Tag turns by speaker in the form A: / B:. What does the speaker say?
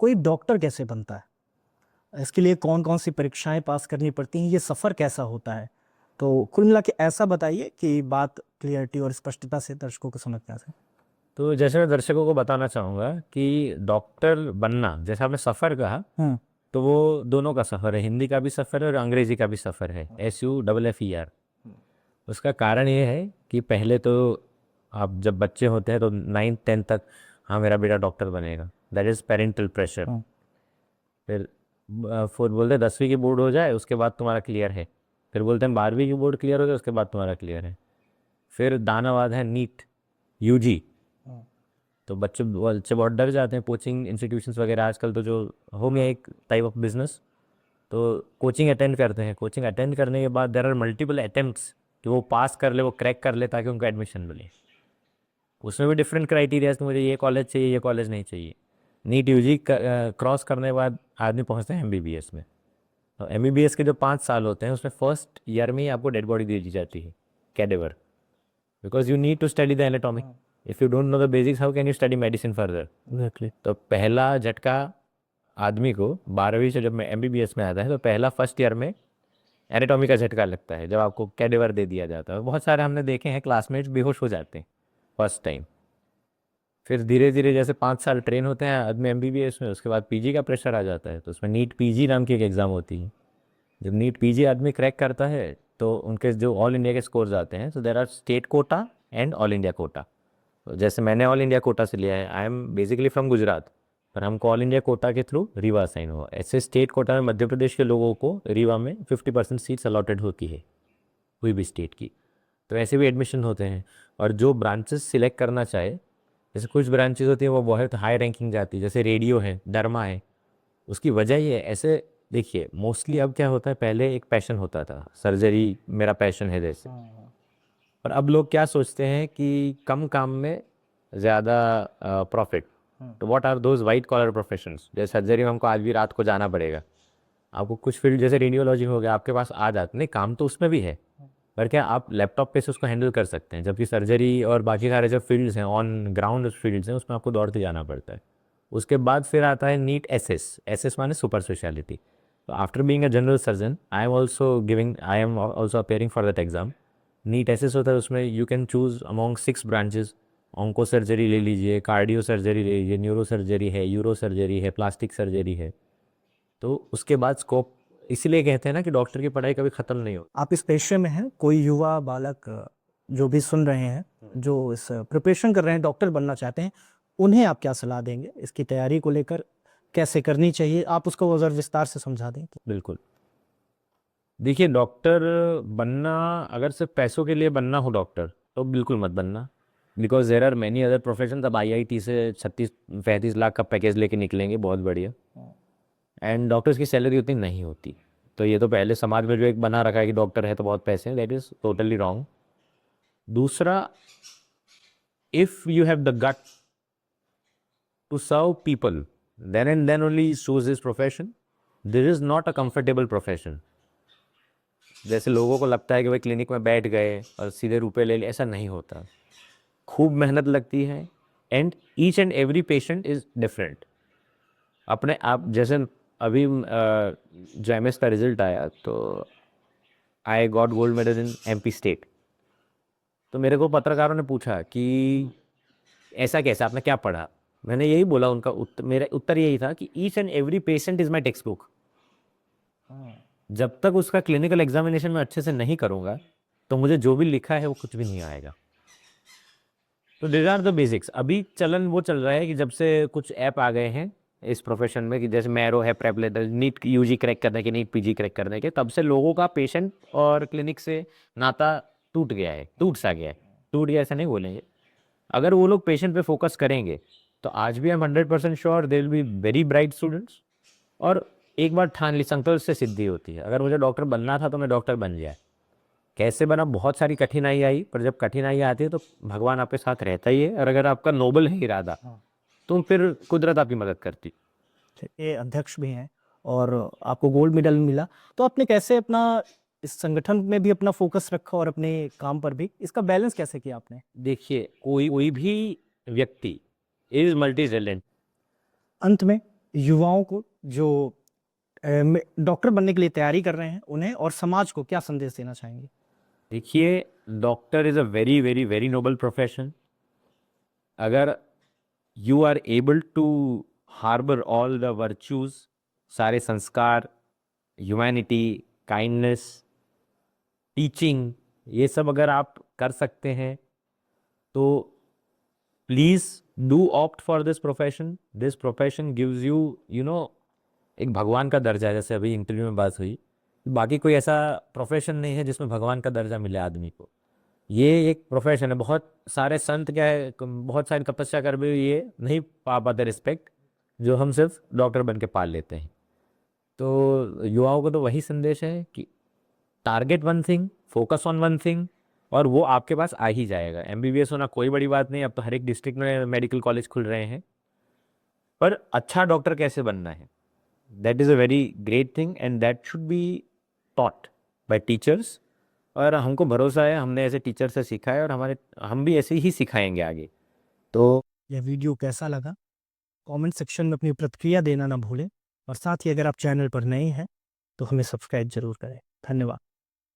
A: कोई डॉक्टर कैसे बनता है? इसके लिए कौन-कौन सी परीक्षाएँ पास करनी पड़ती हैं? ये सफ़र कैसा होता है? तो कुल मिला के ऐसा बताइए कि बात क्लियरिटी और स्पष्टता से दर्शकों को समझ में आ जाए।
B: तो जैसे मैं दर्शकों को बताना चाहूँगा कि डॉक्टर बनना, जैसे आपने सफ़र कहा,
A: हुँ,
B: तो वो दोनों का सफ़र है, हिंदी का भी सफ़र है और अंग्रेज़ी का भी सफ़र है, SUFFER। उसका कारण ये है कि पहले तो आप जब बच्चे होते हैं तो 9th-10th तक, हाँ मेरा बेटा डॉक्टर बनेगा, दैट इज़ पेरेंटल प्रेशर।
A: हुँ,
B: फिर फिर बोलते हैं 10वीं की बोर्ड हो जाए उसके बाद तुम्हारा क्लियर है। फिर बोलते हैं 12वीं की बोर्ड क्लियर हो जाए उसके बाद तुम्हारा क्लियर है। फिर दानाबाद है नीट, UG।
A: हुँ,
B: तो बच्चे बच्चे बहुत डर जाते हैं, कोचिंग इंस्टीट्यूशंस वगैरह आजकल तो जो हो गया एक टाइप ऑफ बिजनेस। तो कोचिंग अटेंड करते हैं, कोचिंग अटेंड करने के बाद देर आर मल्टीपल अटेम्प्ट्स कि वो पास कर ले, वो क्रैक कर ले ताकि उनको एडमिशन मिले। उसमें भी डिफरेंट क्राइटेरियाज, तो मुझे ये कॉलेज चाहिए, ये कॉलेज नहीं चाहिए। नीट UG क्रॉस करने के बाद आदमी पहुंचते हैं MBBS में। तो MBBS के जो 5 साल होते हैं उसमें फर्स्ट ईयर में ही आपको डेड बॉडी दे दी जाती है, cadaver, because you need to study the anatomy. If you don't know the basics how can you study medicine further.
A: Exactly.
B: तो पहला झटका आदमी को 12वीं से जब मैं MBBS में आता है तो पहला फर्स्ट ईयर में एनाटॉमी का झटका लगता है, जब आपको कैडेवर दे दिया जाता है। बहुत सारे हमने देखे हैं क्लासमेट्स बेहोश हो जाते हैं फर्स्ट टाइम। फिर धीरे धीरे जैसे 5 साल ट्रेन होते हैं आदमी MBBS में, उसके बाद PG का प्रेशर आ जाता है, तो उसमें नीट PG नाम की एक एग्ज़ाम होती है। जब नीट PG आदमी क्रैक करता है तो उनके जो ऑल इंडिया के स्कोर्स आते हैं, तो there are state quota and all India quota. तो जैसे मैंने ऑल इंडिया कोटा से लिया है, I am basically from Gujarat, पर हमको ऑल इंडिया कोटा के थ्रू रीवा असाइन हुआ। ऐसे स्टेट कोटा में मध्य प्रदेश के लोगों को रीवा में 50% सीट्स अलॉटेड होती है, कोई भी स्टेट की। तो ऐसे भी एडमिशन होते हैं। और जो ब्रांचेस सिलेक्ट करना चाहे, जैसे कुछ ब्रांचेस होती हैं वो बहुत हाई रैंकिंग जाती है, जैसे रेडियो है, डरमा है। उसकी वजह ये है, ऐसे देखिए मोस्टली अब क्या होता है, पहले एक पैशन होता था, सर्जरी मेरा पैशन है जैसे। और अब लोग क्या सोचते हैं कि कम काम में ज़्यादा प्रॉफिट। तो what are those white collar professions, जैसे सर्जरी में हमको आज भी रात को जाना पड़ेगा। आपको कुछ फील्ड जैसे रेडियोलॉजी हो गया, आपके पास आ जाते नहीं, काम तो उसमें भी है, पर क्या आप लैपटॉप पे से उसको हैंडल कर सकते हैं, जबकि सर्जरी और बाकी सारे जो फील्ड्स हैं, ऑन ग्राउंड फील्ड्स हैं, उसमें आपको दौड़ते जाना पड़ता है। उसके बाद फिर आता है नीट SS माने सुपर स्पेशलिटी। तो after being a general surgeon I am also appearing for that exam. NEET SS होता है, उसमें you can choose among 6 branches. Onco surgery ले लीजिए, कार्डियो सर्जरी ले लीजिए, न्यूरो सर्जरी है, यूरो सर्जरी है, प्लास्टिक सर्जरी है। तो उसके बाद स्कोप, इसीलिए कहते हैं ना कि डॉक्टर की पढ़ाई कभी ख़त्म नहीं हो।
A: आप इस पेशे में हैं, कोई युवा बालक जो भी सुन रहे हैं, जो इस प्रिपरेशन कर रहे हैं, डॉक्टर बनना चाहते हैं, उन्हें आप क्या सलाह देंगे? इसकी तैयारी को लेकर कैसे करनी चाहिए? आप उसको ज़रा विस्तार से समझा दें।
B: बिल्कुल। देखिए डॉक्टर बनना, अगर सिर्फ पैसों के लिए बनना हो डॉक्टर, तो बिल्कुल मत बनना। Because there are many other profession. अब IIT से 36-35 लाख का पैकेज लेके निकलेंगे, बहुत बढ़िया, एंड डॉक्टर्स की सैलरी उतनी नहीं होती। तो ये तो पहले समाज में जो एक बना रखा है कि डॉक्टर है तो बहुत पैसे हैं, दैट इज़ टोटली रॉन्ग। दूसरा, if you have the gut to serve people, then and then only choose this profession. This is not a comfortable profession. जैसे लोगों को लगता है कि भाई क्लिनिक में बैठ गए और सीधे रुपए ले लिए, ऐसा नहीं होता। खूब मेहनत लगती है, and each and every patient is different. अपने आप जैसे अभी जो MS का रिजल्ट आया, तो I got gold medal in MP state. तो मेरे को पत्रकारों ने पूछा कि ऐसा कैसा, आपने क्या पढ़ा? मैंने यही बोला, उनका मेरा उत्तर यही था कि each and every patient is my text book. जब तक उसका क्लिनिकल एग्जामिनेशन में अच्छे से नहीं करूँगा, तो मुझे जो भी लिखा है वो कुछ भी नहीं आएगा। तो दिस आर द बेसिक्स। अभी चलन वो चल रहा है कि जब से कुछ ऐप आ गए हैं इस प्रोफेशन में, कि जैसे मैरो है, प्रेपलेटर, नीट UG क्रैक करने के, नीट PG क्रैक करने के, तब से लोगों का पेशेंट और क्लिनिक से नाता टूट गया है, टूट सा गया है। टूट गया ऐसा नहीं बोलेंगे, अगर वो लोग पेशेंट पे फोकस करेंगे तो आज भी I am 100% sure they will be very bright students. और एक बार ठान ली, संकल्प से सिद्धि होती है। अगर मुझे डॉक्टर बनना था तो मैं डॉक्टर बन गया। कैसे बना? बहुत सारी कठिनाई आई, पर जब कठिनाई आती है तो भगवान आपके साथ रहता ही है, और अगर आपका नोबल है इरादा, तो फिर कुदरत आपकी मदद करती।
A: ये अध्यक्ष भी हैं और आपको गोल्ड मेडल मिला, तो आपने कैसे अपना इस संगठन में भी अपना फोकस रखा और अपने काम पर भी, इसका बैलेंस कैसे किया आपने?
B: देखिए कोई कोई भी व्यक्ति इज मल्टी टैलेंट।
A: अंत में युवाओं को जो डॉक्टर बनने के लिए तैयारी कर रहे हैं उन्हें और समाज को क्या संदेश देना चाहेंगे?
B: देखिए, doctor is a very very very noble profession. अगर you are able to harbour all the virtues, सारे संस्कार, ह्यूमैनिटी, काइंडनेस, टीचिंग, ये सब अगर आप कर सकते हैं तो please do opt for this profession. This profession gives you, you know, एक भगवान का दर्जा है. जैसे अभी इंटरव्यू में बात हुई, बाकी कोई ऐसा प्रोफेशन नहीं है जिसमें भगवान का दर्जा मिले आदमी को. ये एक प्रोफेशन है. बहुत सारे संत क्या है, बहुत सारी तपस्या कर भी ये नहीं पा पाते रिस्पेक्ट जो हम सिर्फ डॉक्टर बन के पाल लेते हैं. तो युवाओं को तो वही संदेश है कि target one thing, focus on one thing, और वो आपके पास आ ही जाएगा. एमबीबीएस होना कोई बड़ी बात नहीं. अब तो हर एक डिस्ट्रिक्ट में मेडिकल कॉलेज खुल रहे हैं. पर अच्छा डॉक्टर कैसे बनना है, that is a very great thing and that should be taught by teachers. और हमको भरोसा है, हमने ऐसे टीचर से सीखा है और हम भी ऐसे ही सिखाएंगे आगे. तो
A: यह वीडियो कैसा लगा कमेंट सेक्शन में अपनी प्रतिक्रिया देना ना भूलें और साथ ही अगर आप चैनल पर नए हैं तो हमें सब्सक्राइब जरूर करें। धन्यवाद।